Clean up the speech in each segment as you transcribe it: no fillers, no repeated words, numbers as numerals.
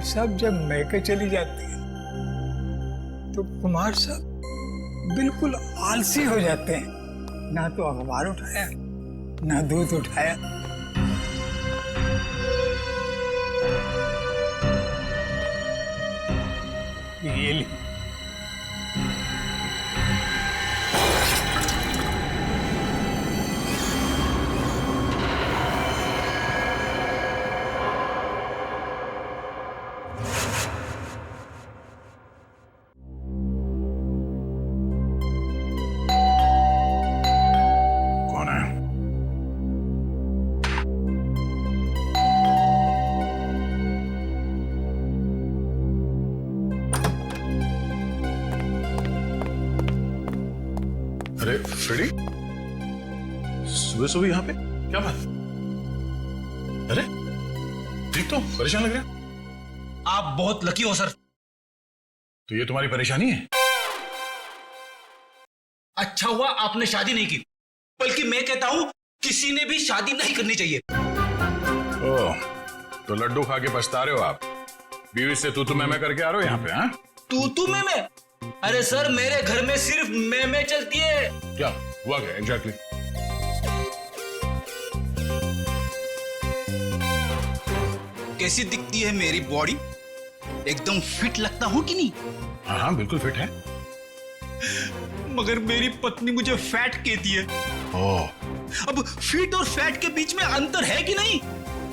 साहब जब मैके चली जाती है तो कुमार साहब बिल्कुल आलसी हो जाते हैं। ना तो अखबार उठाया ना दूध उठाया। ये ली। कौन है? अरे फ्रेडी, सुबह सुबह यहाँ पे क्या बात? अरे ठीक तो, परेशान लग रहे हैं। आप बहुत लकी हो सर। तो ये तुम्हारी परेशानी है? अच्छा हुआ आपने शादी नहीं की, बल्कि मैं कहता हूं किसी ने भी शादी नहीं करनी चाहिए। ओह, तो लड्डू खा के पछता रहे हो आप? बीवी से तू मैं करके आ रहे हो यहाँ पे? हाँ, तू मैं? अरे सर, मेरे घर में सिर्फ मैं चलती है। क्या हुआ? क्या एग्जैक्टली? कैसी दिखती है मेरी बॉडी? एकदम फिट लगता हूं कि नहीं? हाँ हाँ, बिल्कुल फिट है। मगर मेरी पत्नी मुझे फैट कहती है। ओह, अब फिट और फैट के बीच में अंतर है कि नहीं?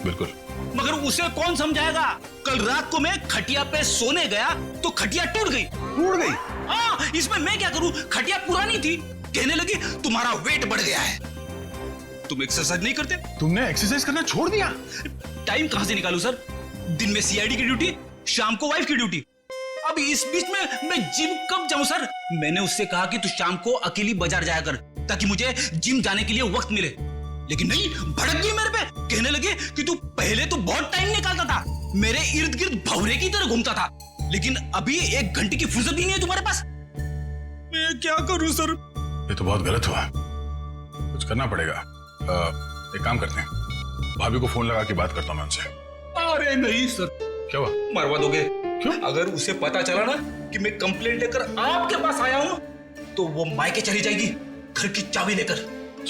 बिल्कुल। मगर उसे कौन समझाएगा? कल रात को मैं खटिया पे सोने गया तो खटिया टूट गई। टूट गई? हाँ, इसमें मैं क्या करूं? खटिया पुरानी थी। कहने लगी तुम्हारा वेट बढ़ गया है। तुम एक्सरसाइज नहीं करते? तुमने एक्सरसाइज करना छोड़ दिया? टाइम कहां से निकालूं सर? दिन में सीआईडी की ड्यूटी, शाम को वाइफ की ड्यूटी। अब इस बीच में मैं जिम कब जाऊं सर? मैंने उससे कहा कि तू शाम को अकेली बाजार जाया कर ताकि मुझे जिम जाने के लिए वक्त मिले, लेकिन नहीं, भड़क गई मेरे पे। कहने लगे कि तू पहले तो बहुत टाइम निकालता था, मेरे इर्द गिर्द भौरे की तरह घूमता था, लेकिन अभी 1 घंटे की फुर्सत भी नहीं है तुम्हारे पास। मैं क्या करूं सर? ये तो बहुत गलत हुआ, कुछ करना पड़ेगा। एक काम करते हैं, भाभी को फोन लगा के बात करता हूं मैं उनसे। अरे नहीं सर। क्या हुआ? मरवा दोगे? क्यों? अगर उसे पता चला ना कि मैं कंप्लेंट लेकर आपके पास आया हूं तो वो मायके चली जाएगी घर की चाबी लेकर,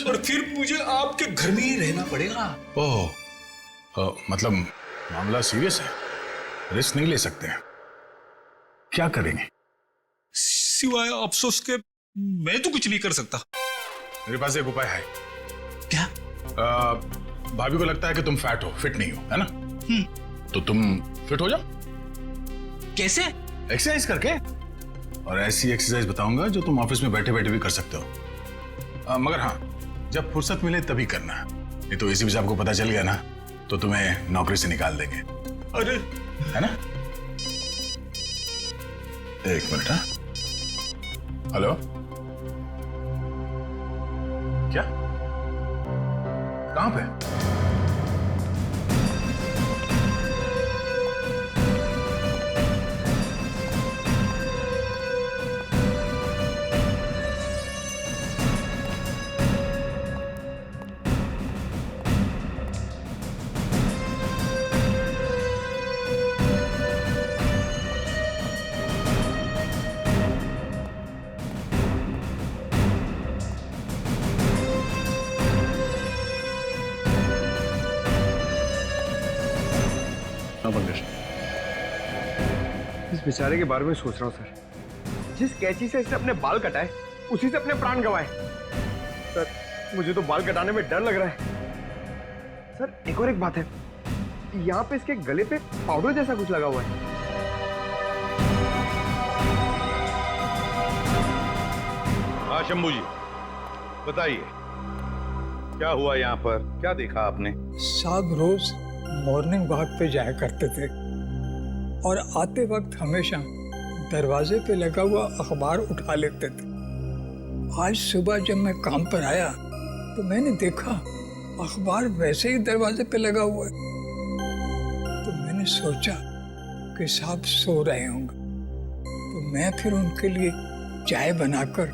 और फिर मुझे आपके घर में ही रहना पड़ेगा। ओह, मतलब मामला सीरियस है, रिस्क नहीं ले सकते हैं। क्या करेंगे? सिवाय अफसोस के मैं तो कुछ नहीं कर सकता। मेरे पास एक उपाय है। क्या? भाभी को लगता है कि तुम फैट हो, फिट नहीं हो, है ना? तो तुम फिट हो जाओ। कैसे? एक्सरसाइज करके। और ऐसी एक्सरसाइज बताऊंगा जो तुम ऑफिस में बैठे बैठे भी कर सकते हो। मगर हाँ, जब फुर्सत मिले तभी करना। नहीं तो एसीपी साहब को पता चल गया ना तो तुम्हें नौकरी से निकाल देंगे। अरे, है ना? 1 मिनट। हाँ, हेलो, क्या? कहां पे? इस बेचारे के बारे में सोच रहा हूँ सर। जिस कैंची से इसने अपने बाल कटाए उसी से अपने प्राण गंवाए। सर, मुझे तो बाल कटाने में डर लग रहा है। सर, एक और एक बात है, यहाँ पे इसके गले पे पाउडर जैसा कुछ लगा हुआ है। हाँ शंभू जी, बताइए क्या हुआ यहाँ पर? क्या देखा आपने? साहब रोज मॉर्निंग वॉक पे जाया करते थे और आते वक्त हमेशा दरवाजे पे लगा हुआ अखबार उठा लेते थे। आज सुबह जब मैं काम पर आया तो मैंने देखा अखबार वैसे ही दरवाजे पे लगा हुआ है। तो मैंने सोचा कि साहब सो रहे होंगे, तो मैं फिर उनके लिए चाय बनाकर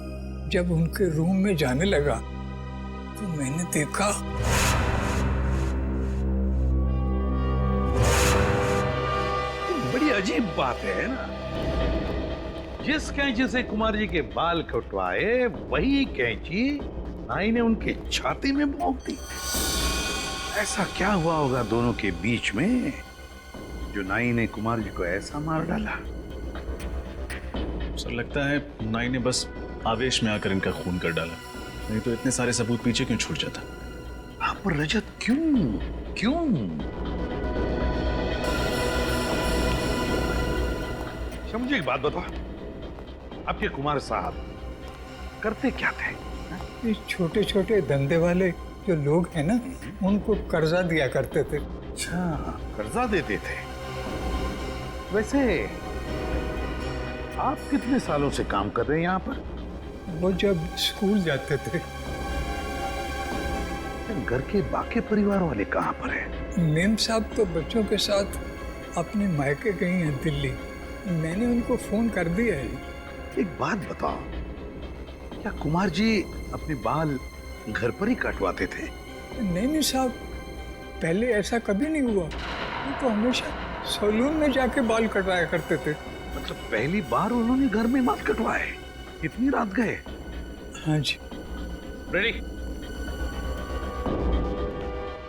जब उनके रूम में जाने लगा तो मैंने देखा बड़ी अजीब बात है ना, जिस कैंची से कुमार जी के बाल कटवाए वही कैंची नाई ने उनके छाती में भोंक दी। ऐसा क्या हुआ होगा दोनों के बीच में जो नाई ने कुमार जी को ऐसा मार डाला? सर लगता है नाई ने बस आवेश में आकर इनका खून कर डाला, नहीं तो इतने सारे सबूत पीछे क्यों छूट जाता। हाँ, पर रजत क्यों क्यों? अच्छा मुझे एक बात बताओ, आपके कुमार साहब करते क्या थे? ये छोटे छोटे धंधे वाले जो लोग हैं ना, उनको कर्जा दिया करते थे। अच्छा, कर्जा देते थे। वैसे आप कितने सालों से काम कर रहे हैं यहाँ पर? वो जब स्कूल जाते थे। घर के बाकी परिवार वाले कहाँ पर हैं? मेम साहब तो बच्चों के साथ अपने मायके गई हैं दिल्ली। मैंने उनको फोन कर दिया है। एक बात बताओ, क्या कुमार जी अपने बाल घर पर ही कटवाते थे? नहीं साहब, पहले ऐसा कभी नहीं हुआ। वो तो हमेशा सैलून में जाके बाल कटवाया करते थे। मतलब पहली बार उन्होंने घर में बाल कटवाए, इतनी रात गए? हाँ जी। रेडी?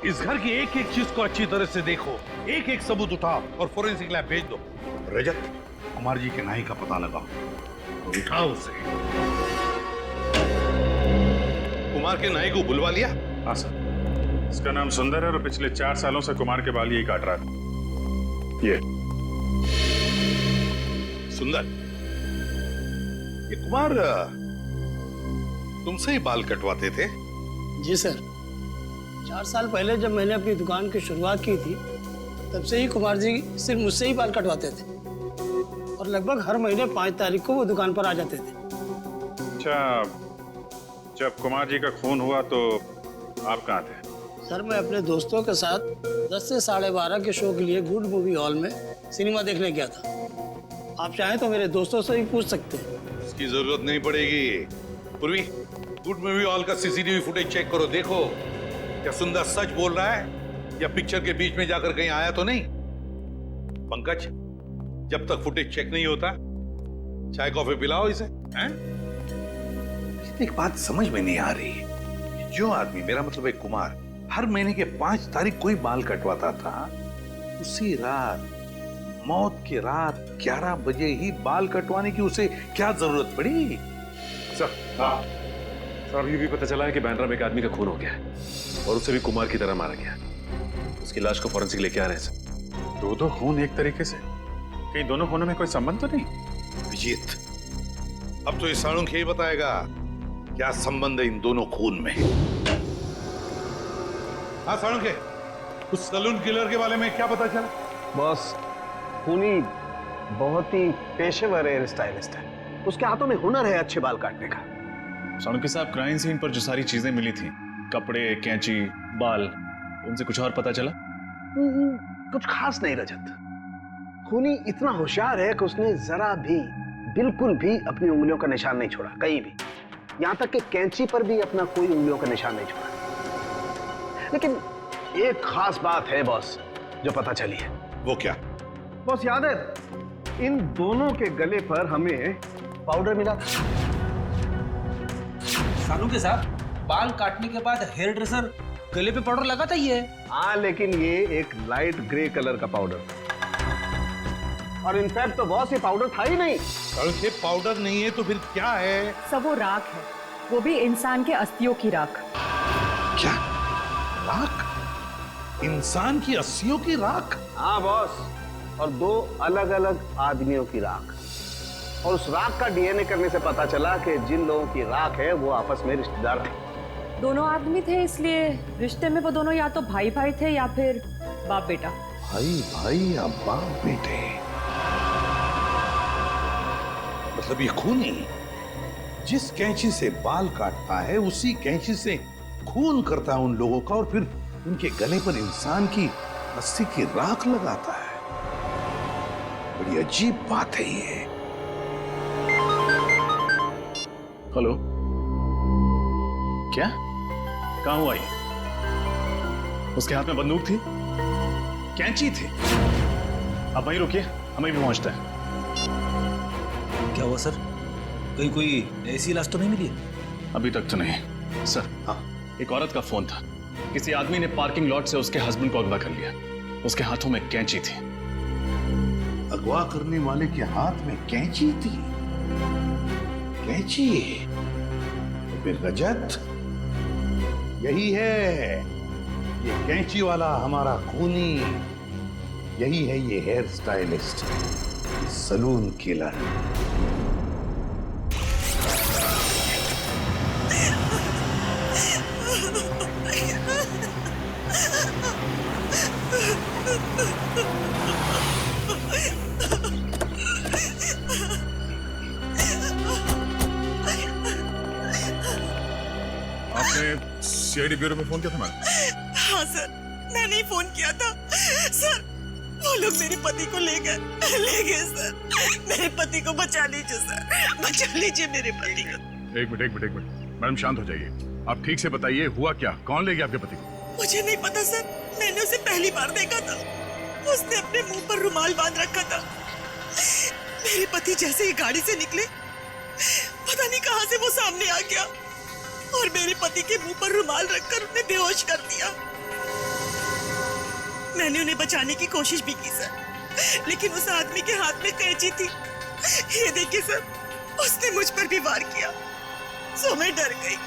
इस घर की एक एक चीज को अच्छी तरह से देखो, एक एक सबूत उठाओ और फोरेंसिक लैब भेज दो। रजत, कुमार जी के नाई का पता लगाओ और उठाओ उसे। कुमार के नाई को बुलवा लिया? हाँ सर, इसका नाम सुंदर है और पिछले 4 सालों से कुमार के बाल यही काट रहा था। ये सुंदर, ये कुमार तुमसे ही बाल कटवाते थे? जी सर, 4 साल पहले जब मैंने अपनी दुकान की शुरुआत की थी, तब से ही कुमार जी सिर्फ मुझसे ही बाल कटवाते थे और लगभग हर महीने 5 तारीख को वो दुकान पर आ जाते थे। अच्छा, जब कुमार जी का खून हुआ तो आप कहाँ थे? सर, मैं अपने दोस्तों के साथ 10 से 12:30 के शो के लिए गुड मूवी हॉल में सिनेमा देखने गया था। आप चाहें तो मेरे दोस्तों से भी पूछ सकते हैं। इसकी जरूरत नहीं पड़ेगी। पूर्वी, गुड मूवी हॉल का सीसीटीवी फुटेज चेक करो, देखो क्या सुंदर सच बोल रहा है या पिक्चर के बीच में जाकर कहीं आया तो नहीं। पंकज, जब तक फुटेज चेक नहीं होता चाय कॉफी पिलाओ इसे। हैं? एक बात समझ में नहीं आ रही, जो आदमी, मेरा मतलब है कुमार, हर महीने के 5 तारीख कोई बाल कटवाता था, उसी रात, मौत की रात 11 बजे ही बाल कटवाने की उसे क्या जरूरत पड़ी? सर, ये भी पता चला है कि बैंड्रा में एक आदमी का खून हो गया है और उसे भी कुमार की तरह मारा गया। उसकी लाश को फॉरेंसिक लेके आ रहे हैं सर। 2 खून एक तरीके से, कहीं दोनों खूनों में कोई संबंध तो नहीं? विजीत, अब तो इस साणुख ही बताएगा क्या संबंध है इन दोनों खून में। हाँ साणुख, उस सलून किलर के बारे में क्या पता चला? बॉस, खूनी बहुत ही पेशेवर हेयर स्टाइलिस्ट है। उसके हाथों में हुनर है अच्छे बाल काटने का। साणुखे साहब, क्राइम सीन पर जो सारी चीजें मिली थी, कपड़े, कैंची, बाल, उनसे कुछ और पता चला? कुछ खास नहीं रजत। खूनी इतना होशियार है कि उसने जरा भी, बिल्कुल भी अपनी उंगलियों का निशान नहीं छोड़ा, कहीं भी। यहां तक कि कैंची पर भी अपना कोई उंगलियों का निशान नहीं छोड़ा। लेकिन एक खास बात है बॉस जो पता चली है। वो क्या? बॉस, याद है इन दोनों के गले पर हमें पाउडर मिला था। सानू के साथ बाल काटने के बाद हेयर ड्रेसर गले पे पाउडर लगाता ही है। हाँ, लेकिन ये एक लाइट ग्रे कलर का पाउडर था और इनफैक्ट तो बॉस ये पाउडर था ही नहीं। साणुख, ये पाउडर नहीं है तो फिर क्या है? सब वो राख है, वो भी इंसान के अस्थियों की राख। क्या राख? इंसान की अस्थियों की राख? हाँ बॉस, और 2 अलग अलग आदमियों की राख। और उस राख का डीएनए करने से पता चला कि जिन लोगों की राख है वो आपस में रिश्तेदार थे। दोनों आदमी थे, इसलिए रिश्ते में वो दोनों या तो भाई भाई थे या फिर बाप बेटा। भाई भाई या बाप बेटे? मतलब ये खूनी जिस कैंची से बाल काटता है उसी कैंची से खून करता है उन लोगों का और फिर उनके गले पर इंसान की अस्थि की राख लगाता है। बड़ी अजीब बात है ये। हेलो, क्या? कहां हुआ ये? उसके हाथ में बंदूक थी, कैंची थी। आप वहीं रुकिए, हमें भी पहुंचता है। क्या हुआ सर? कहीं कोई ऐसी लाश तो नहीं मिली है? अभी तक तो नहीं। सर, एक औरत का फोन था। किसी आदमी ने पार्किंग लॉट से उसके हस्बैंड को अगवा कर लिया। उसके हाथों में कैंची थी। अगवा करने वाले के हाथ में कैंची थी? कैंची? तो फिर रजत यही है, ये कैंची वाला हमारा खूनी, यही है ये हेयर स्टाइलिस्ट, सलून किलर। आपने सीआईडी ब्यूरो में फोन किया था मैडम? हाँ सर, मैंने ही फोन किया था। सर, वो लोग मेरे पति को ले गए सर। मेरे पति को बचा लीजिए सर, बचा लीजिए मेरे पति को। एक मिनट मैडम, शांत हो जाइए। आप ठीक से बताइए हुआ क्या? कौन ले गया आपके पति को? मुझे नहीं पता सर, मैंने उसे पहली बार देखा था। उसने अपने मुंह पर रुमाल बांध रखा था। मेरे पति जैसे ही गाड़ी से निकले, पता नहीं कहां से वो सामने आ गया और मेरे पति के मुंह पर रुमाल रखकर उन्हें बेहोश कर दिया। मैंने उन्हें बचाने की कोशिश भी की सर, लेकिन उस आदमी के हाथ में कैंची थी। ये देखिए सर, उसने मुझ पर भी वार किया, सो मैं डर गई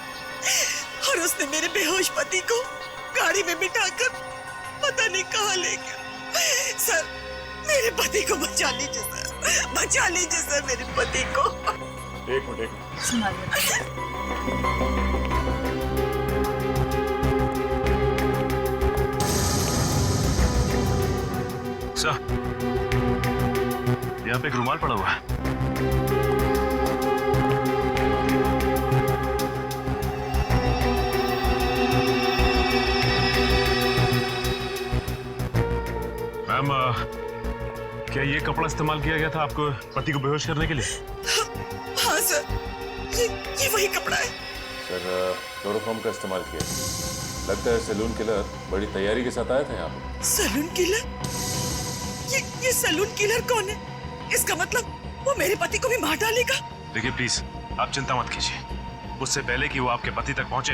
और उसने मेरे बेहोश पति को गाड़ी में बिठाकर पता नहीं कहां ले गया। सर, मेरे पति को बचा लीजिए सर, बचा लीजिए सर मेरे पति को। एक मिनट। सर, यहाँ पे एक रुमाल पड़ा हुआ है। मैम, क्या ये कपड़ा इस्तेमाल किया गया था आपको पति को बेहोश करने के लिए? हाँ सर, ये वही कपड़ा है। सर, क्लोरोफॉर्म का इस्तेमाल किया। लगता है सैलून किलर बड़ी तैयारी के साथ आया था यहाँ पे। Saloon killer? ये सैलून किलर कौन है? इसका मतलब वो मेरे पति को भी मार डालेगा। देखिए प्लीज, आप चिंता मत कीजिए। उससे पहले कि वो आपके पति तक पहुंचे,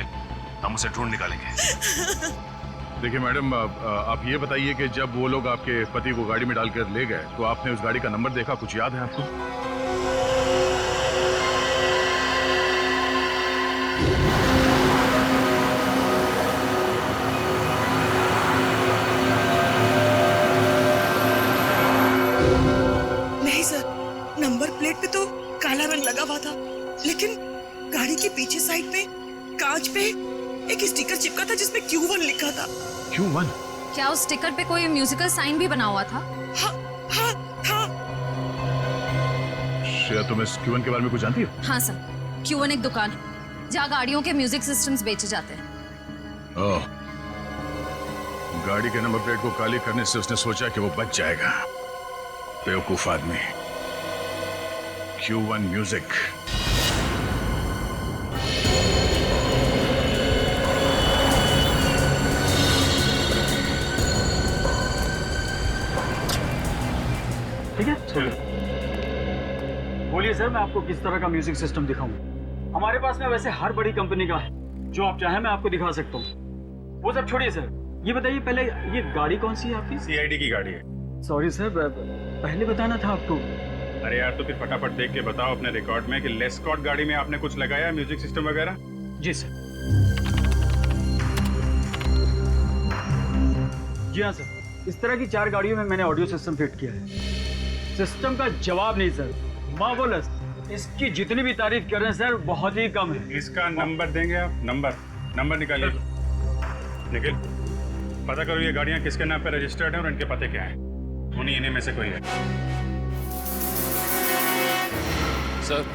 हम उसे ढूंढ निकालेंगे। देखिए मैडम, आप ये बताइए कि जब वो लोग आपके पति को गाड़ी में डालकर ले गए तो आपने उस गाड़ी का नंबर देखा? कुछ याद है आपको? नहीं सर, नंबर प्लेट पे तो काला रंग लगा हुआ था, लेकिन गाड़ी के पीछे साइड पे कांच पे एक स्टिकर चिपका था जिसमें Q1 लिखा था। Q1? क्या उस स्टिकर पे कोई म्यूजिकल साइन भी बना हुआ था? हाँ, श्रेया, तुम इस Q1 के बारे में कुछ जानती हो? हाँ सर, Q1 एक दुकान है जहाँ गाड़ियों के म्यूजिक सिस्टम्स बेचे जाते हैं। ओह, गाड़ी के नंबर प्लेट को काली करने से उसने सोचा कि वो बच जाएगा। बेवकूफ आदमी। Q1 music. ठीक है, बोलिए सर, मैं आपको किस तरह का म्यूजिक सिस्टम दिखाऊं? हमारे पास में वैसे हर बड़ी कंपनी का है, जो आप चाहें मैं आपको दिखा सकता हूँ। वो सब छोड़िए सर, ये बताइए पहले, ये गाड़ी कौन सी है आपकी? सीआईडी की गाड़ी है। सॉरी सर, पहले बताना था आपको। अरे यार, तो फिर फटाफट देख के बताओ अपने रिकॉर्ड में कि लेस्कॉट गाड़ी में आपने कुछ लगाया म्यूजिक सिस्टम वगैरह? जी सर। जी हाँ सर, इस तरह की 4 गाड़ियों में मैंने ऑडियो सिस्टम फिट किया है। सिस्टम का जवाब नहीं सर, मार्वलस। इसकी जितनी भी तारीफ कर रहे हैं सर, बहुत ही कम है। इसका नंबर देंगे आप? नंबर निकालिए। निखिल, पता करो ये गाड़ियां किसके नाम पे रजिस्टर्ड हैं और इनके पते क्या हैं। इन्हीं में से कोई है। सर,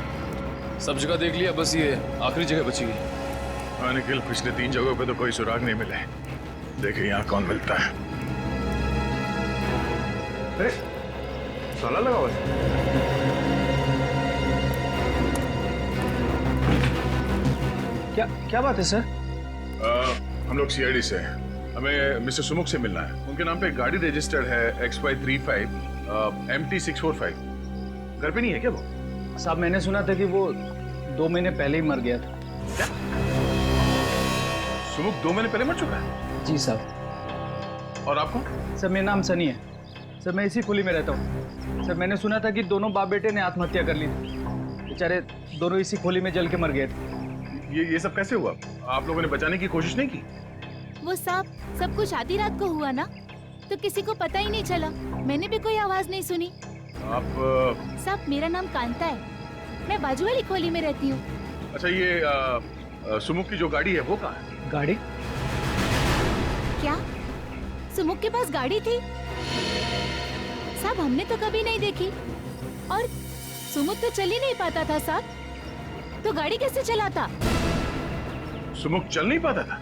सब जगह देख लिया, बस ये आखिरी जगह बची है। हाँ निखिल, पिछले 3 जगहों पे तो कोई सुराग नहीं मिले। देखिए यहाँ कौन मिलता है। अरे, ताला लगा हुआ है। क्या बात है सर? हम लोग सीआईडी से हैं। हमें मिस्टर सुमुख से मिलना है। उनके नाम पे गाड़ी रजिस्टर्ड है XY35 MT645 घर पे नहीं है क्या वो? साहब मैंने सुना था कि वो 2 महीने पहले ही मर गया था। क्या? सुमुख 2 महीने पहले मर चुका है? जी साहब। और आपको? सर मेरा नाम सनी है सर, मैं इसी खुली में रहता हूँ सर। मैंने सुना था कि दोनों बाप बेटे ने आत्महत्या कर ली थी, बेचारे दोनों इसी खोली में जल के मर गए थे। ये सब कैसे हुआ? आप लोगों ने बचाने की कोशिश नहीं की? वो सब कुछ आधी रात को हुआ ना, तो किसी को पता ही नहीं चला। मैंने भी कोई आवाज नहीं सुनी। आप साहब मेरा नाम कांता है, मैं बाजू वाली खोली में रहती हूँ। अच्छा ये सुमुख की जो गाड़ी है वो कहाँ है? गाड़ी? क्या सुमुख के पास गाड़ी थी? साहब हमने तो कभी नहीं देखी, और सुमुख तो चल ही नहीं पाता था साहब, तो गाड़ी कैसे चलाता? सुमुख चल नहीं पाता था?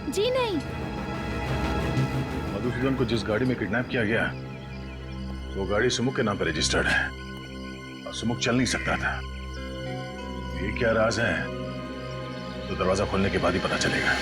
जी नहीं। मधुसूदन को जिस गाड़ी में किडनैप किया गया वो गाड़ी सुमुख के नाम पर रजिस्टर्ड है और सुमुख चल नहीं सकता था। ये क्या राज है तो दरवाजा खोलने के बाद ही पता चलेगा।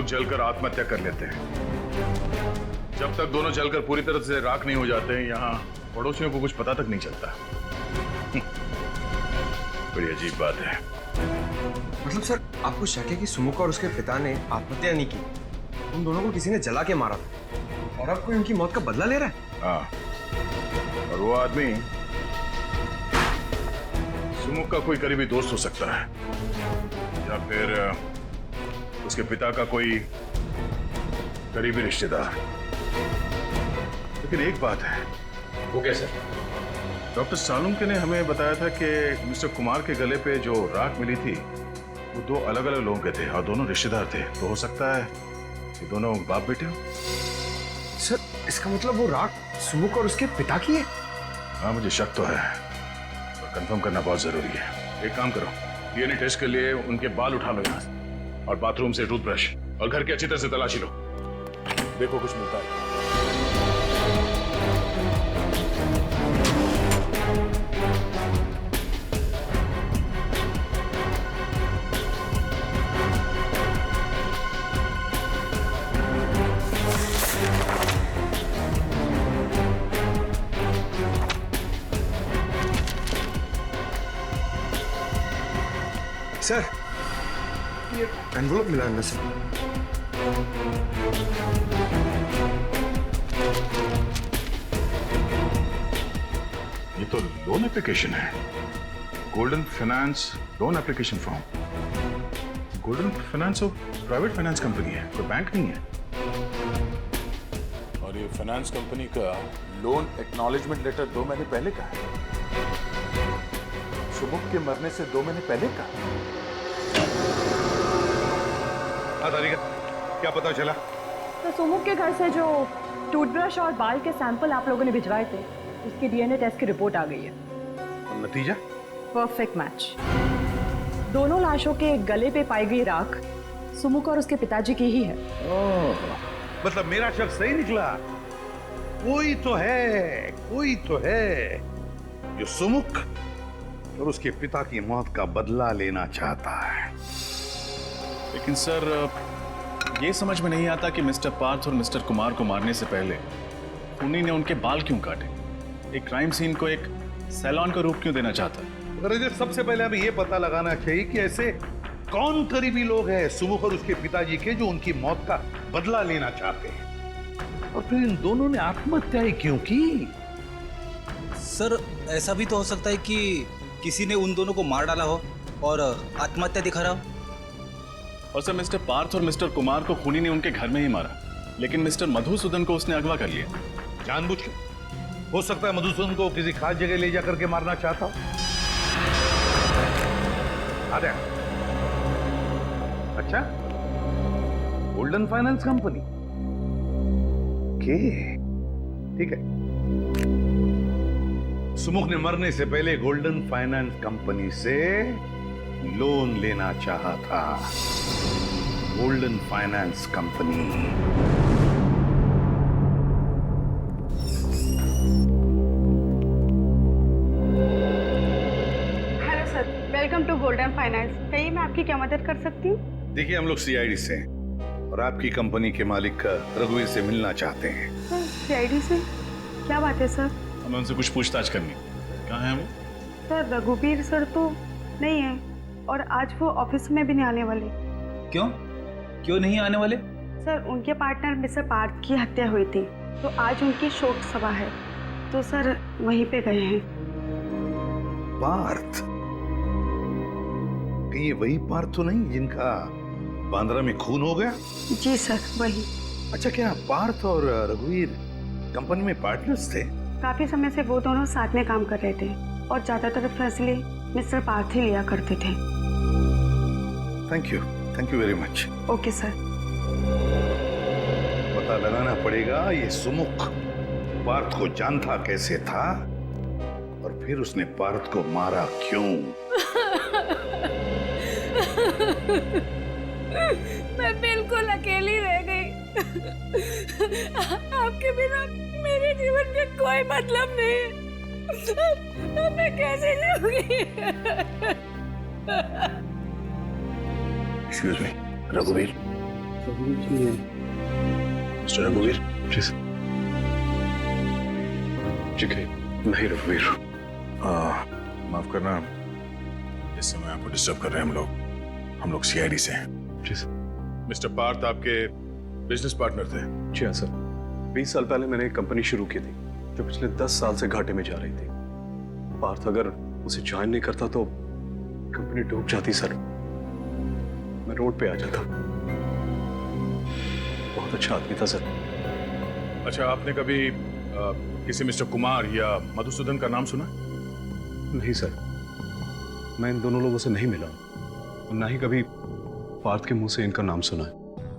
जलकर आत्महत्या कर लेते हैं। जब तक दोनों जलकर पूरी तरह से राख नहीं हो जाते, यहाँ पड़ोसियों को कुछ पता तक नहीं चलता। बड़ी अजीब बात है। मतलब सर आपको शक है कि सुमुख और उसके पिता ने आत्महत्या नहीं की, उन दोनों को किसी ने जला के मारा था और अब कोई उनकी मौत का बदला ले रहा है? हाँ, और वो आदमी सुमुख का कोई करीबी दोस्त हो सकता है या फिर उसके पिता का कोई करीबी रिश्तेदार। लेकिन एक बात है। वो कैसे? डॉक्टर सालुंके ने हमें बताया था कि मिस्टर कुमार के गले पे जो राख मिली थी वो 2 अलग-अलग लोगों के थे और दोनों रिश्तेदार थे। तो हो सकता है कि दोनों बाप बेटे हो। सर इसका मतलब वो राख सुमुख और उसके पिता की है? हाँ मुझे शक तो है, पर कंफर्म करना बहुत जरूरी है। एक काम करो, डीएनए टेस्ट के लिए उनके बाल उठा लो यहाँ से और बाथरूम से टूथब्रश और घर की अच्छी तरह से तलाशी लो, देखो कुछ मिलता है। सर ये एनवलप मिला है सर। ये तो लोन एप्लीकेशन है, golden finance loan application form. Golden finance और प्राइवेट फाइनेंस कंपनी है, कोई बैंक नहीं है। और ये फाइनेंस कंपनी का लोन एक्नॉलेजमेंट लेटर 2 महीने पहले का है। सुमुख के मरने से 2 महीने पहले का। क्या पता चला? तो सुमुख के घर से जो टूथब्रश और बाल के सैंपल आप लोगों ने भिजवाए थे, उसकी डीएनए टेस्ट की रिपोर्ट आ गई है। और नतीजा? Perfect match. दोनों लाशों के गले पे पाई गई राख सुमुख और उसके पिताजी की ही है। मतलब मेरा शक सही निकला। कोई तो है जो सुमुख और उसके पिता की मौत का बदला लेना चाहता है। लेकिन सर ये समझ में नहीं आता कि मिस्टर पार्थ और मिस्टर कुमार को मारने से पहले उन्हीं ने उनके बाल क्यों काटे? एक क्राइम सीन को एक सैलून का रूप क्यों देना चाहता? अगर सबसे पहले हमें यह पता लगाना चाहिए कि ऐसे कौन करीबी लोग हैं सुमुख और उसके पिताजी के जो उनकी मौत का बदला लेना चाहते हैं, और फिर इन दोनों ने आत्महत्या ही क्यों की? सर ऐसा भी तो हो सकता है कि किसी ने उन दोनों को मार डाला हो और आत्महत्या दिखा रहा हो। और सर मिस्टर पार्थ और मिस्टर कुमार को खूनी ने उनके घर में ही मारा, लेकिन मिस्टर मधुसूदन को उसने अगवा कर लिया जानबूझ के। हो सकता है मधुसूदन को किसी खास जगह ले जाकर के मारना चाहता हो। अच्छा, गोल्डन फाइनेंस कंपनी। ओके ठीक है। सुमुख ने मरने से पहले गोल्डन फाइनेंस कंपनी से लोन लेना चाहा था, golden finance company. Hello sir, welcome to golden finance. कहिए मैं आपकी क्या मदद कर सकती हूँ? देखिए, हम लोग सीआईडी से हैं और आपकी कंपनी के मालिक रघुवीर से मिलना चाहते हैं। सीआईडी से? क्या बात है सर? हमें उनसे कुछ पूछताछ करनी। कहाँ है वो? सर रघुवीर सर तो नहीं है और आज वो ऑफिस में भी नहीं आने वाले। क्यों? क्यों नहीं आने वाले? सर उनके पार्टनर मिस्टर पार्थ की हत्या हुई थी तो आज उनकी शोक सभा है, तो सर वहीं पे गए हैं। पार्थ? कहीं ये वही पार्थ तो नहीं जिनका बांद्रा में खून हो गया? जी सर वही। अच्छा, क्या पार्थ और रघुवीर कंपनी में पार्टनर्स थे? काफी समय से वो दोनों साथ में काम कर रहे थे और ज्यादातर फैसले मिस्टर पार्थ ही लिया करते थे। Thank you very much. Okay sir. पता लगाना पड़ेगा ये सुमुख पार्थ को जानता कैसे था और फिर उसने पार्थ को मारा क्यों। मैं बिल्कुल अकेली रह गई। आपके बिना मेरे जीवन का कोई मतलब नहीं। मैं कैसे जीऊंगी? एक्सक्यूज मी, रघुवीर। मिस्टर रघुवीर। जी सर। जी मैं ही रघुवीर। माफ करना, इस समय आपको डिस्टर्ब कर रहे हैं। हम लोग सीआईडी से हैं। जी सर। मिस्टर पार्थ आपके बिजनेस पार्टनर थे? जी हाँ सर। 20 साल पहले मैंने एक कंपनी शुरू की थी जो पिछले 10 साल से घाटे में जा रही थी। पार्थ अगर उसे ज्वाइन नहीं करता तो कंपनी डूब जाती सर। मैं रोड पे आ जाता। बहुत अच्छा आदमी था सर। अच्छा, आपने कभी किसी मिस्टर कुमार या मधुसूदन का नाम सुना? नहीं सर, मैं इन दोनों लोगों से नहीं मिला और ना ही कभी पार्थ के मुंह से इनका नाम सुना है।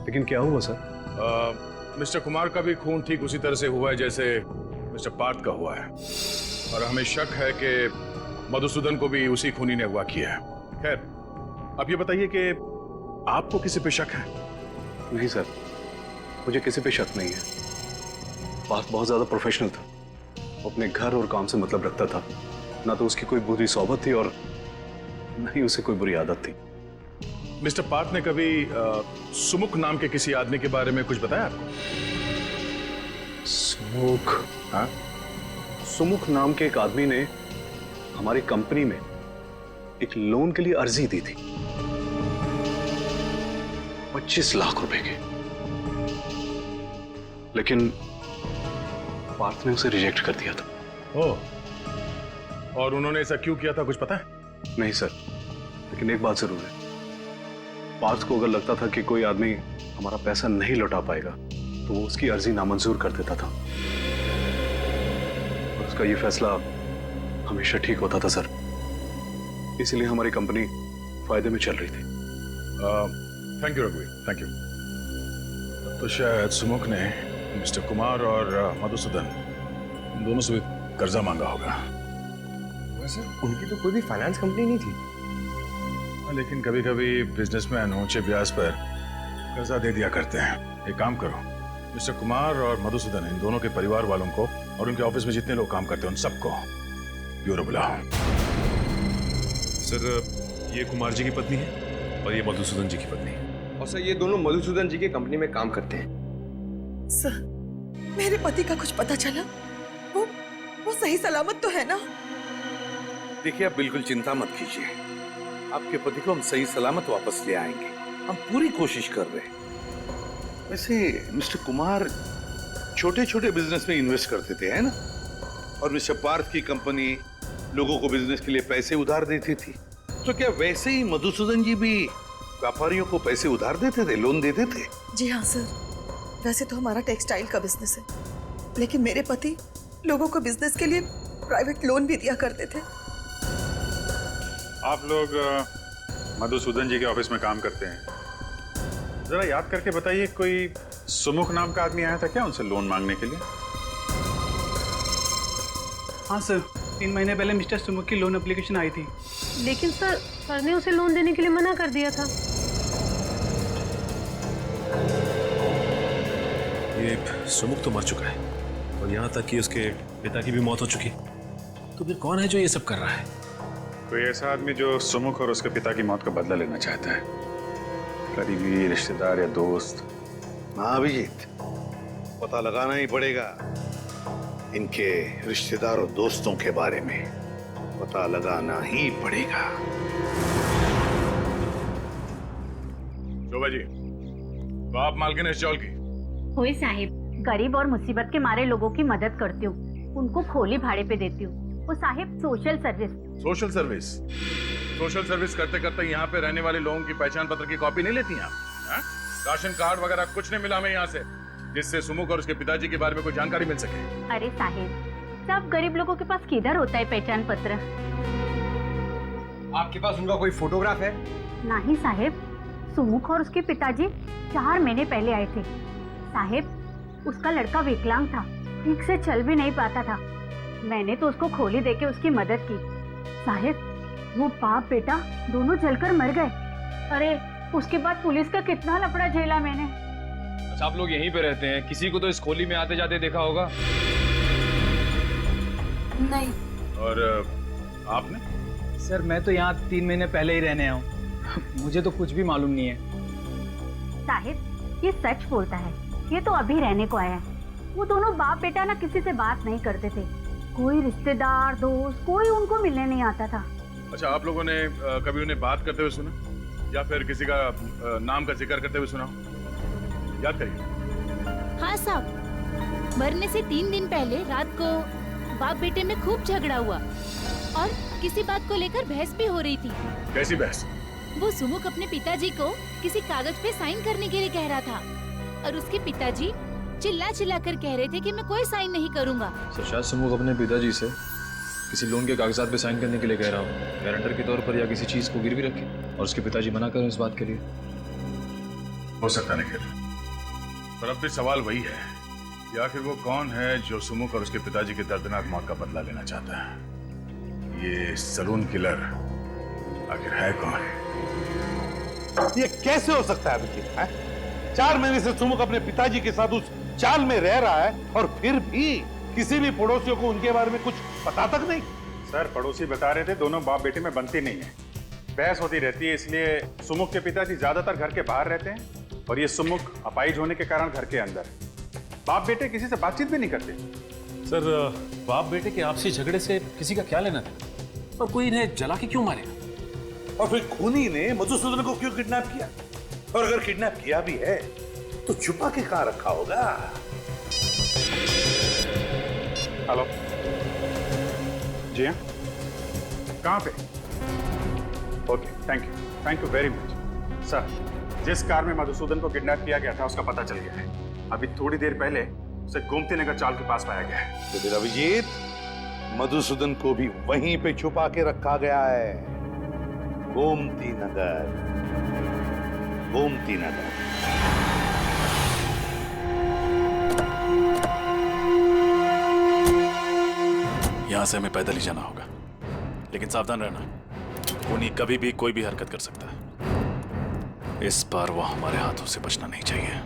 लेकिन क्या हुआ सर? मिस्टर कुमार का भी खून ठीक उसी तरह से हुआ है जैसे मिस्टर पार्थ का हुआ है और हमें शक है कि मधुसूदन को भी उसी खूनी ने अगवा किया है। खैर, अब ये बताइए कि आपको किसी पे शक है? नहीं सर, मुझे किसी पे शक नहीं है। पार्थ बहुत ज्यादा प्रोफेशनल था। वो अपने घर और काम से मतलब रखता था। ना तो उसकी कोई बुरी सोबत थी और न ही उसे कोई बुरी आदत थी। मिस्टर पार्थ ने कभी सुमुख नाम के किसी आदमी के बारे में कुछ बताया आपको? सुमुख? हाँ, सुमुख नाम के एक आदमी ने हमारी कंपनी में एक लोन के लिए अर्जी दी थी 25 लाख रुपए की। लेकिन पार्थ ने उसे रिजेक्ट कर दिया था। ओह, और उन्होंने ऐसा क्यों किया था, कुछ पता है? नहीं सर, लेकिन एक बात जरूर है। पार्थ को अगर लगता था कि कोई आदमी हमारा पैसा नहीं लौटा पाएगा तो वो उसकी अर्जी नामंजूर कर देता था और उसका ये फैसला हमेशा ठीक होता था सर। इसीलिए हमारी कंपनी फायदे में चल रही थी। थैंक यू रघुवीर, थैंक यू। तो शायद सुमुख ने मिस्टर कुमार और मधुसूदन दोनों से भी कर्जा मांगा होगा। वैसे उनकी तो कोई भी फाइनेंस कंपनी नहीं थी। लेकिन कभी कभी बिजनेसमैन ऊंचे ब्याज पर कर्जा दे दिया करते हैं। एक काम करो, मिस्टर कुमार और मधुसूदन इन दोनों के परिवार वालों को और उनके ऑफिस में जितने लोग काम करते हैं उन सबको ब्यूरो बुलाओ। सर, ये कुमार जी की पत्नी है और ये मधुसूदन जी की पत्नी है। और सर, ये दोनों मधुसूदन जी की कंपनी में काम करते हैं। सर, मेरे पति का कुछ पता चला? वो सही सलामत तो है ना? देखिए, आप बिल्कुल चिंता मत कीजिए। आपके पति को हम सही सलामत वापस ले आएंगे। हम पूरी कोशिश कर रहे हैं। वैसे मिस्टर कुमार छोटे छोटे बिजनेस में इन्वेस्ट करते थे, है ना? और मिस्टर पार्थ की कंपनी लोगों को बिजनेस के लिए पैसे उधार देती थी। तो क्या वैसे ही मधुसूदन जी भी व्यापारियों को पैसे उधार देते थे, लोन देते थे? जी हाँ सर, वैसे तो हमारा टेक्सटाइल का बिजनेस है, लेकिन मेरे पति लोगों को बिजनेस के लिए प्राइवेट लोन भी दिया करते थे। आप लोग मधुसूदन जी के ऑफिस में काम करते हैं। जरा याद करके बताइए, कोई सुमुख नाम का आदमी आया था क्या उनसे लोन मांगने के लिए? हाँ सर, 3 महीने पहले मिस्टर सुमुख की लोन एप्लीकेशन आई थी। लेकिन सर सर ने उसे लोन देने के लिए मना कर दिया था। ये सुमुख तो मर चुका है और यहाँ तक कि उसके पिता की भी मौत हो चुकी। तो फिर कौन है जो ये सब कर रहा है? कोई ऐसा आदमी जो सुमुख और उसके पिता की मौत का बदला लेना चाहता है, करीबी रिश्तेदार या दोस्त। हाँ अभिजीत, पता लगाना ही पड़ेगा इनके रिश्तेदार और दोस्तों के बारे में, पता लगाना ही पड़ेगा। शोभा जी, तो आप मालकिन इस चौल की? होई साहिब, गरीब और मुसीबत के मारे लोगों की मदद करती हूँ, उनको खोली भाड़े पे देती हूँ। वो Sahib social service. Social service? Social service करते करते यहाँ पे रहने वाले लोगों की पहचान पत्र की कॉपी नहीं लेती आप? राशन कार्ड वगैरह कुछ नहीं मिला हमें यहाँ से जिससे सुमुख और उसके पिताजी के बारे में कोई जानकारी मिल सके? अरे साहिब, सब गरीब लोगों के पास किधर होता है पहचान पत्र? आपके पास उनका कोई फोटोग्राफ है? नहीं साहिब, सुमुख और उसके पिताजी 4 महीने पहले आए थे। साहिब, उसका लड़का विकलांग था, ठीक से चल भी नहीं पाता था। मैंने तो उसको खोली देके उसकी मदद की। साहिब, वो बाप बेटा दोनों जलकर मर गए। अरे उसके बाद पुलिस का कितना लफड़ा झेला मैंने। अच्छा, आप लोग यहीं पे रहते हैं? किसी को तो इस खोली में आते जाते देखा होगा? नहीं। और आपने? सर मैं तो यहाँ 3 महीने पहले ही रहने आया हूँ। मुझे तो कुछ भी मालूम नहीं है। साहिब, ये सच बोलता है, ये तो अभी रहने को आया है। वो दोनों बाप बेटा ना किसी से बात नहीं करते थे, कोई रिश्तेदार दोस्त कोई उनको मिलने नहीं आता था। अच्छा, आप लोगों ने कभी उन्हें बात करते हुए सुना या फिर किसी का नाम का जिक्र करते हुए सुना? याद करिए। हाँ साहब, मरने से 3 दिन पहले रात को बाप बेटे में खूब झगड़ा हुआ और किसी बात को लेकर बहस भी हो रही थी। कैसी बहस? वो सुमुख अपने पिताजी को किसी कागज पे साइन करने के लिए कह रहा था और उसके पिताजी चिल्ला चिल्ला कर कह रहे थे कि मैं कोई साइन नहीं करूंगा। सर शायद सुमुख अपने पिताजी से किसी लोन के कागजात पे साइन करने के लिए कह रहा हूँ, गारंटर के तौर पर या किसी चीज को गिरवी रखे और उसके पिताजी मना करें इस बात के लिए। हो सकता है निखिल, पर अब भी सवाल वही है कि आखिर वो कौन है जो सुमुख और उसके पिताजी की दर्दनाक मौत का बदला लेना चाहता है? ये सलून किलर आखिर है कौन? ये कैसे हो सकता है अभिजीत? 4 महीने से सुमुख अपने पिताजी के साथ उस चाल में रह रहा है और फिर भी किसी भी पड़ोसियों को उनके बारे में कुछ पता तक नहीं। सर पड़ोसी बता रहे थे दोनों बाप बेटे में बनती नहीं है, बहस होती रहती है, इसलिए सुमुख के पिताजी ज्यादातर घर के बाहर रहते हैं और ये सुमुख अपाहिज होने के कारण घर के अंदर। बाप बेटे किसी से बातचीत भी नहीं करते। सर बाप बेटे के आपसी झगड़े से किसी का क्या लेना था? और कोई इन्हें जला के क्यों मारेगा? और फिर खूनी ने मधुसूदन को क्यों किडनैप किया? और अगर किडनैप किया भी है तो छुपा के कहां रखा होगा? हेलो जी हाँ, कहाँ पे? Okay, thank you very much. Sir, जिस कार में मधुसूदन को किडनैप किया गया था उसका पता चल गया है। अभी थोड़ी देर पहले उसे गोमती नगर चाल के पास पाया गया है। तो फिर अभिजीत, मधुसूदन को भी वहीं पे छुपा के रखा गया है, गोमती नगर। गोमती नगर। यहाँ से हमें पैदल ही जाना होगा, लेकिन सावधान रहना, खूनी कभी भी कोई भी हरकत कर सकता है। इस बार वो हमारे हाथों से बचना नहीं चाहिए।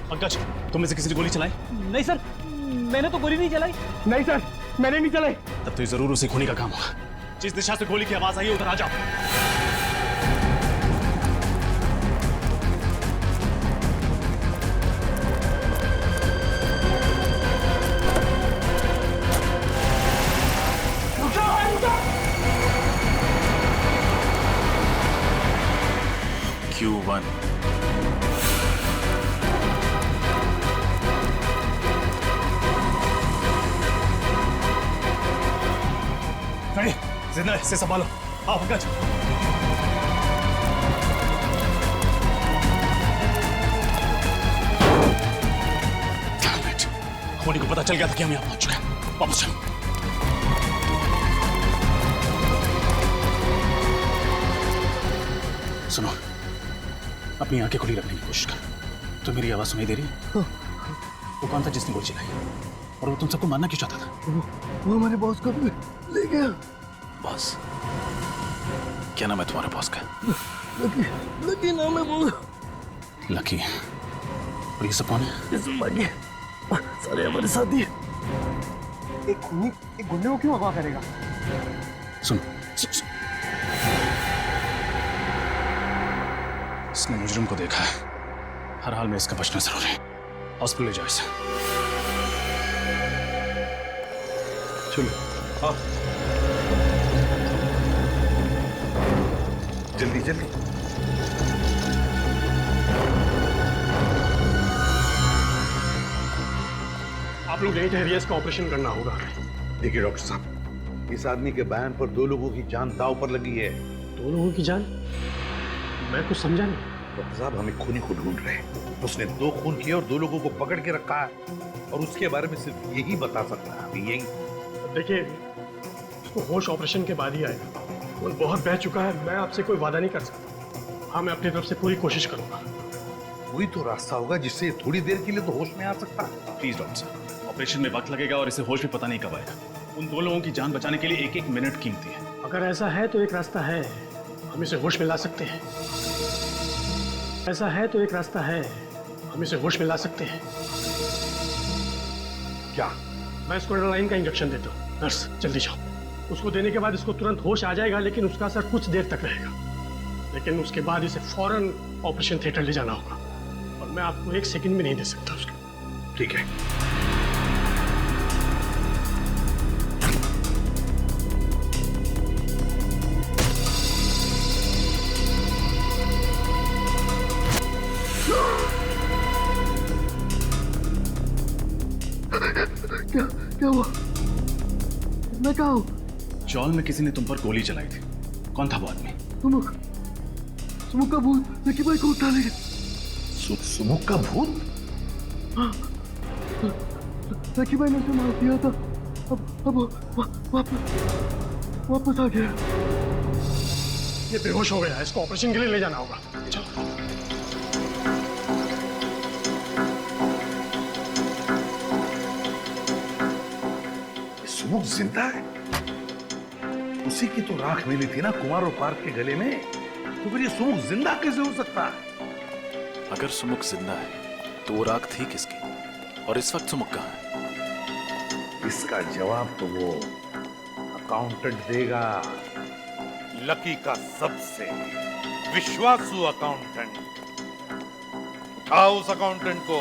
पंकज, तुम से किसी ने गोली चलाई? नहीं सर, मैंने तो गोली नहीं चलाई। नहीं सर, मैंने नहीं चलाई। तब तो ये जरूर उसे खूनी का काम होगा। जिस दिशा से गोली की आवाज आई है उधर आ जाओ। Q1 हाँ जिंदा इसे संभालो। आओ पंकज। मोनी को पता चल गया था कि हम यहाँ पहुंच चुके हैं। वापस चलो। सुनो, अपनी आंखें खुली रखने की कोशिश कर। तो मेरी आवाज सुनाई दे रही है? वो कौन था जिसने गोली चलाई? और वो तुम सबको मारना क्यों चाहता था? वो हमारे बॉस को ले गया। बॉस? क्या नाम है तुम्हारे बॉस का? लकी नाम है वो। लकी? और ये सब कौन है? ये सब बाकी सारे हमारे साथी। एक खूनी एक गुंडे को क्यों अगवा करेगा? सुन, इसने मुजरिम को देखा है। हर हाल में इसका बचना जरूरी है। हॉस्पिटल ले जाओ इसे। चलो हाँ, जल्दी जल्दी। आप लोग यहीं ठहरिए, इसका ऑपरेशन करना होगा। देखिए डॉक्टर साहब, इस आदमी के बयान पर 2 लोगों की जान दांव पर लगी है। 2 लोगों की जान? मैं कुछ समझा नहीं। डॉक्टर साहब, हम एक खूनी को ढूंढ रहे हैं। उसने 2 खून किए और 2 लोगों को पकड़ के रखा है, और उसके बारे में सिर्फ यही बता सकता है। अभी यही देखिए, उसको होश ऑपरेशन के बाद ही आएगा। वो बहुत बह चुका है। मैं आपसे कोई वादा नहीं कर सकता। हाँ, मैं अपनी तरफ से पूरी कोशिश करूंगा। कोई तो रास्ता होगा जिससे थोड़ी देर के लिए तो होश में आ सकता है। प्लीज डॉक्टर साहब, ऑपरेशन में वक्त लगेगा और इसे होश भी पता नहीं कब आएगा। उन 2 लोगों की जान बचाने के लिए 1-1 मिनट कीमती है। अगर ऐसा है तो एक रास्ता है, हम इसे होश में ला सकते हैं। ऐसा है तो एक रास्ता है, हम इसे होश में ला सकते हैं। क्या? मैं इसको एड्रेनालाइन का इंजेक्शन देता हूँ। नर्स, जल्दी जाओ। उसको देने के बाद इसको तुरंत होश आ जाएगा, लेकिन उसका असर कुछ देर तक रहेगा। लेकिन उसके बाद इसे फौरन ऑपरेशन थिएटर ले जाना होगा, और मैं आपको 1 सेकंड भी नहीं दे सकता उसका। ठीक है। क्या हुआ? मैं कहाँ हूँ? चौल में किसी ने तुम पर गोली चलाई थी। कौन था वो आदमी? सुमुख का भूत लकी भाई को उठा ले गया। सुमुख का भूत? हाँ, लकी भाई ने उसे मार दिया था। अब वापस आ गया। ये बेहोश हो गया है। इसको ऑपरेशन के लिए ले जाना होगा। चलो। सुमुख जिंदा है? उसी की तो राख मिली थी ना कुमार और पार्थ के गले में। तो फिर ये सुमुख जिंदा कैसे हो सकता है? अगर सुमुख जिंदा है तो वो राख थी किसकी? और इस वक्त सुमुख कहाँ है? इसका जवाब तो वो अकाउंटेंट देगा। लकी का सबसे विश्वासु अकाउंटेंट। उठाओ उस अकाउंटेंट को।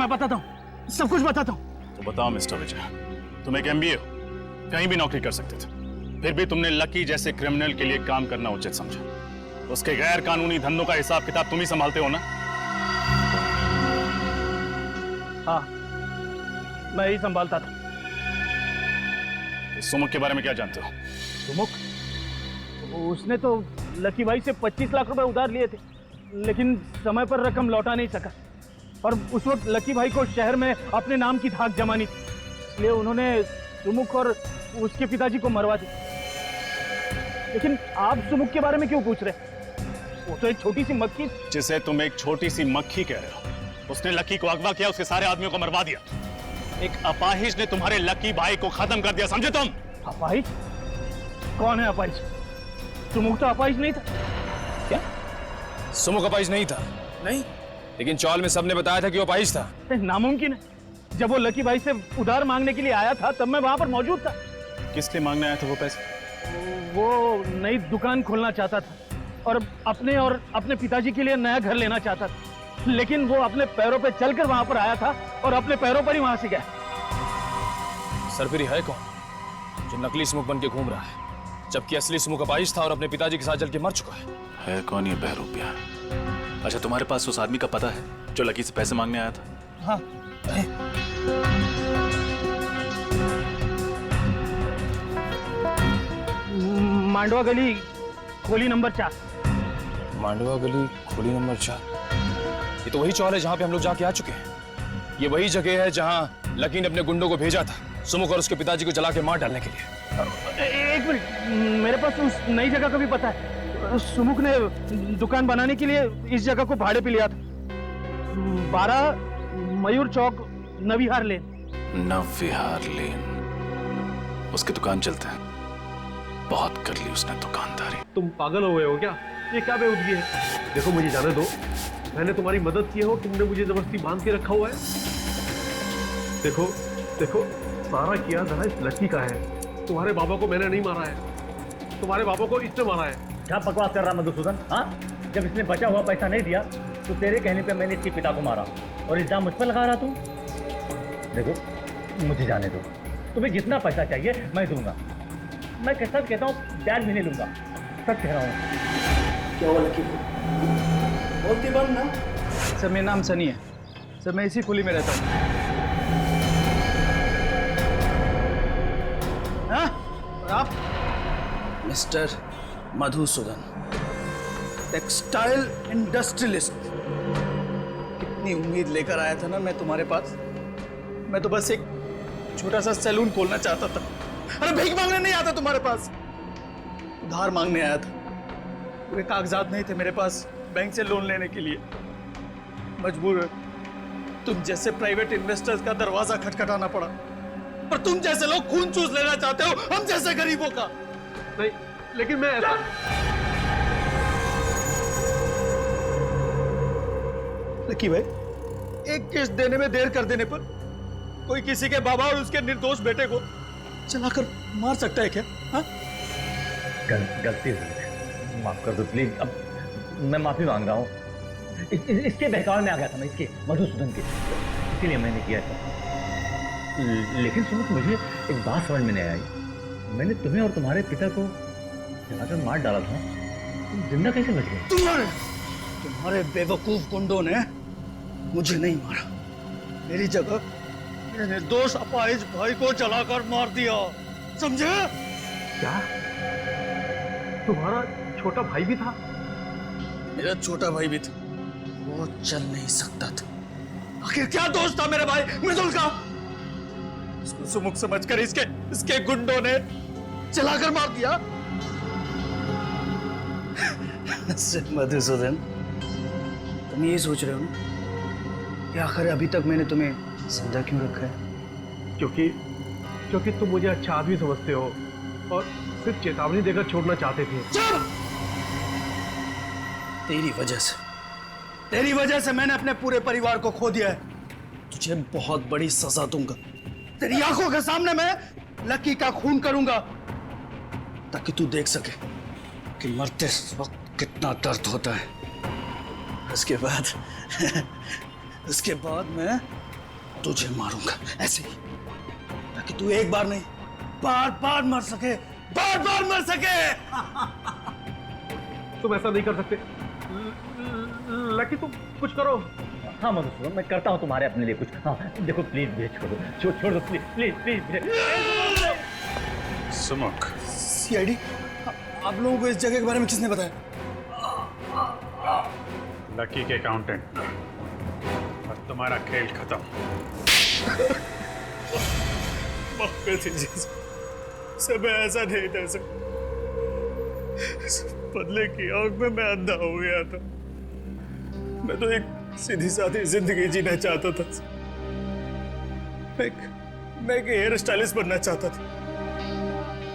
मैं बताता हूँ, सब कुछ बताता हूँ। तो बताओ मिस्टर विजय, तुम एक MBA हो, कहीं भी नौकरी कर सकते थे, फिर भी तुमने लकी जैसे क्रिमिनल के लिए काम करना उचित समझा। उसके गैर कानूनी धंधों का हिसाब किताब तुम ही संभालते हो ना? हाँ, मैं ही संभालता था। इस सुमुख के बारे में क्या जानते हो? सुमुख? उसने तो लकी भाई से 25 लाख रुपए उधार लिए थे, लेकिन समय पर रकम लौटा नहीं सका। और उस वक्त लकी भाई को शहर में अपने नाम की धाक जमानी थी, इसलिए उन्होंने सुमुख और उसके पिताजी को मरवा दिया। लेकिन आप सुमुख के बारे में क्यों पूछ रहे? वो तो एक छोटी सी मक्खी। जिसे तुम एक छोटी सी मक्खी कह रहे हो, उसने लकी को अगवा किया, उसके सारे आदमियों को मरवा दिया। एक अपाहिज ने तुम्हारे लकी भाई को खत्म कर दिया, समझे तुम? अपाहिज? कौन है अपाहिज? सुमुख तो अपाहिज नहीं था। क्या? सुमुख अपाहिज नहीं था? नहीं, लेकिन चौल में सबने बताया था कि वो अपाहिज था। नामुमकिन है। जब वो लकी भाई से उधार मांगने के लिए आया था तब मैं वहां पर मौजूद था। किस लिए मांगने आया था वो पैसे? वो नई दुकान खोलना चाहता था और अपने पिताजी के लिए नया घर लेना चाहता था, लेकिन वो अपने पैरों पे चलकर वहां पर आया था और अपने पैरों पर ही वहां से गया। सरफिरी है कौन जो नकली सुमुख बन के घूम रहा है, जबकि असली सुमुख अपाहिज था और अपने पिताजी के साथ जल के मर चुका है कौन ये बहरूपिया? अच्छा, तुम्हारे पास उस आदमी का पता है जो लकी से पैसे मांगने आया था? हाँ है। मांडवा गली खोली नंबर 4। मांडवा गली खोली नंबर 4। ये तो वही चौल है जहां पे हम लोग जाके आ चुके हैं। ये वही जगह है जहां लकी ने अपने गुंडों को भेजा था सुमुख और उसके पिताजी को जला के मार डालने के लिए। एक मिनट, मेरे पास उस नई जगह का भी पता है। सुमुख ने दुकान बनाने के लिए इस जगह को भाड़े पे लिया था। 12 मयूर चौक, नविहार लेन। नविहार लेन, उसकी दुकान चलते हैं। बहुत कर ली उसने दुकानदारी। तुम पागल हो गए हो क्या? ये क्या बेवकूफी है? देखो मुझे जाने दो, मैंने तुम्हारी मदद की हो, तुमने मुझे जबरदस्ती बांध के रखा हुआ है। देखो देखो, सारा किया जरा इस लकी का है। तुम्हारे बाबा को मैंने नहीं मारा है, तुम्हारे बाबा को इसने मारा है। क्या बकवास कर रहा मधुसूदन? हाँ, जब इसने बचा हुआ पैसा नहीं दिया तो तेरे कहने पे मैंने इसके पिता को मारा और इल्जाम मुझ पर लगा रहा तू। देखो मुझे जाने दो, तुम्हें जितना पैसा चाहिए मैं दूंगा। मैं सच कहता हूँ, ब्याज भी नहीं लूंगा, सच कह रहा हूँ। क्या हुआ लकी? बोलती बंद ना। सर मेरा नाम सनी है सर, मैं इसी खुली में रहता हूँ। हाँ? और आप? Mister Madhusudan, textile industrialist. कितनी उम्मीद लेकर आया था ना मैं तुम्हारे पास। मैं तो बस एक छोटा सा सैलून खोलना चाहता था। अरे भीख मांगने नहीं आता तुम्हारे पास, उधार मांगने आया था। पूरे कागजात नहीं थे मेरे पास बैंक से लोन लेने के लिए। मजबूर तुम जैसे प्राइवेट इन्वेस्टर्स का दरवाजा खटखटाना पड़ा। पर तुम जैसे लोग खून चूस लेना चाहते हो हम जैसे गरीबों का। नहीं, लेकिन मैं ऐसा... लकी भाई, एक किस्त देने में देर कर देने पर कोई किसी के बाबा और उसके निर्दोष बेटे को चलाकर मार सकता है क्या? हाँ? गलती हुई है, माफ कर दो प्लीज। अब मैं माफी मांग रहा हूँ। इसके बहकावे में आ गया था मैं, इसके मधुसूदन के, इसीलिए मैंने किया था। लेकिन सुनो, मुझे एक बात समझ में नहीं आई। मैंने तुम्हें और तुम्हारे पिता को जलाकर मार डाला था, तुम जिंदा कैसे बच गए? तुम्हारे बेवकूफ गुंडों ने मुझे नहीं मारा, मेरी जगह मेरे निर्दोष अपाहिज भाई को जलाकर मार दिया, समझे? क्या तुम्हारा छोटा भाई भी था? मेरा छोटा भाई भी था, वो चल नहीं सकता था। आखिर क्या दोष था मेरे भाई मृदुल का? उसको सुमुख समझकर इसके गुंडों ने चलाकर मार दिया। मधुसूदन, तुम ये सोच रहे हो ना कि आखिर अभी तक मैंने तुम्हें जिंदा क्यों रखा है? क्योंकि तुम मुझे अच्छा आदमी समझते हो और सिर्फ चेतावनी देकर छोड़ना चाहते थे। तेरी वजह से मैंने अपने पूरे परिवार को खो दिया है। तुझे बहुत बड़ी सजा दूंगा। तेरी आंखों के सामने मैं लकी का खून करूंगा ताकि तू देख सके कि मरते वक्त कितना दर्द होता है। उसके बाद मैं तुझे मारूंगा ऐसे ही, ताकि तू एक बार नहीं बार बार मर सके। तुम ऐसा नहीं कर सकते लकी, तुम कुछ करो। हाँ मधुसूदन, मैं करता हूँ तुम्हारे अपने लिए कुछ। हाँ देखो प्लीज मुझे छोड़ दो प्लीज। सुमुख, सीआईडी, आप लोगों को इस जगह के बारे में किसने बताया? लकी के अकाउंटेंट, और तुम्हारा खेल खत्म। माफ कर दीजिए सर, मैं ऐसा नहीं था सर। बदले की आग में मैं अंधा हो गया था। मैं तो एक सीधी सादी जिंदगी जीना चाहता था। मैं एक हेयर स्टाइलिस्ट बनना चाहता था,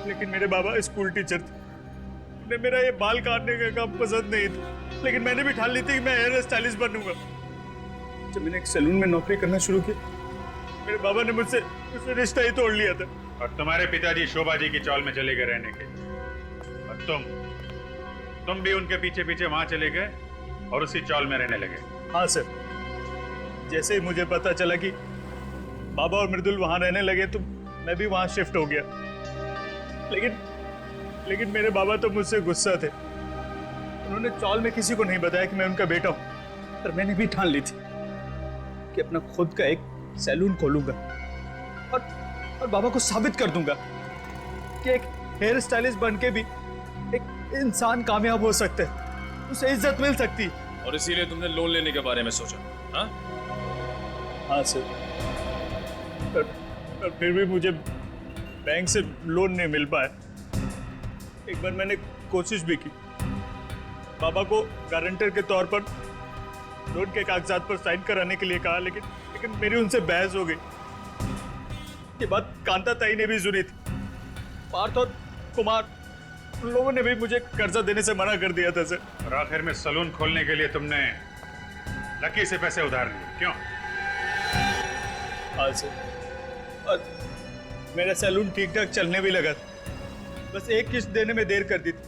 लेकिन मेरे बाबा स्कूल टीचर थे। उन्हें मेरा ये बाल काटने का काम पसंद नहीं था, लेकिन मैंने भी ठान ली थी कि मैं हेयर स्टाइलिस्ट बनूंगा। जब मैंने एक सैलून में नौकरी करना शुरू किया, मेरे बाबा ने मुझसे रिश्ता ही तोड़ लिया था। और तुम्हारे पिताजी शोभा जी की चौल में चले गए रहने के, और तुम भी उनके पीछे पीछे वहां चले गए और उसी चौल में रहने लगे। हाँ सर, जैसे ही मुझे पता चला कि बाबा और मृदुल वहां रहने लगे तो मैं भी वहां शिफ्ट हो गया। लेकिन मेरे बाबा तो मुझसे गुस्सा थे। उन्होंने चौल में किसी को नहीं बताया कि मैं उनका बेटा हूं, पर मैंने भी ठान ली थी कि अपना खुद का एक सैलून खोलूंगा और बाबा को साबित कर दूंगा कि एक हेयर स्टाइलिस्ट बन के भी एक इंसान कामयाब हो सकता है, उसे इज्जत मिल सकती है। और इसीलिए तुमने लोन लेने के बारे में सोचा? हाँ हाँ सर, पर फिर भी मुझे बैंक से लोन नहीं मिल पाया। एक बार मैंने कोशिश भी की, बाबा को गारंटर के तौर पर लोन के कागजात पर साइन कराने के लिए कहा, लेकिन मेरी उनसे बहस हो गई। ये बात कांता ताई ने भी सुनी थी। पार्थ और कुमार, उन लोगों ने भी मुझे कर्जा देने से मना कर दिया था सर। और आखिर में सलून खोलने के लिए तुमने लकी से पैसे उधार लिए, क्यों? हाँ सर, और मेरा सैलून ठीक ठाक चलने भी लगा था। बस एक किस्त देने में देर कर दी थी।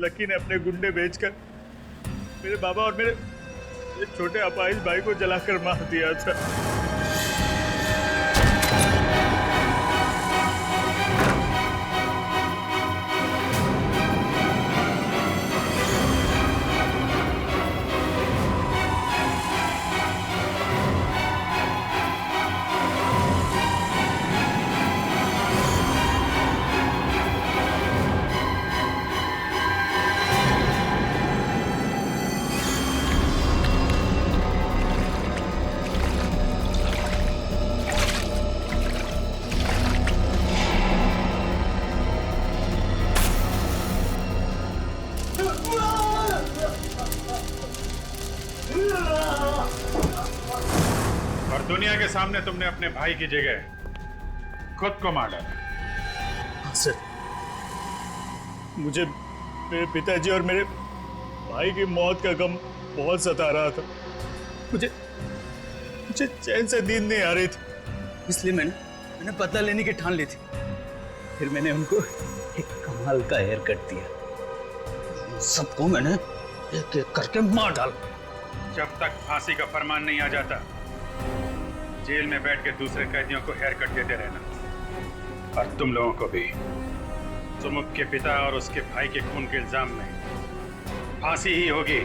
लकी ने अपने गुंडे बेचकर मेरे बाबा और मेरे छोटे अपाहिज भाई को जलाकर मार दिया था। और दुनिया के सामने तुमने अपने भाई की जगह खुद को मार डाला। हाँ सर, मुझे मेरे पिताजी और मेरे भाई की मौत का गम बहुत सता रहा था। मुझे चैन से नींद नहीं आ रही थी, इसलिए मैंने बदला लेने की ठान ली थी। फिर मैंने उनको एक कमाल का हेयर कट दिया। सबको मैंने एक एक करके मार डाला। जब तक फांसी का फरमान नहीं आ जाता, जेल में बैठ के दूसरे कैदियों को हेयर कट देते रहना। और तुम लोगों को भी सुमुख के पिता और उसके भाई के खून के इल्जाम में फांसी ही होगी।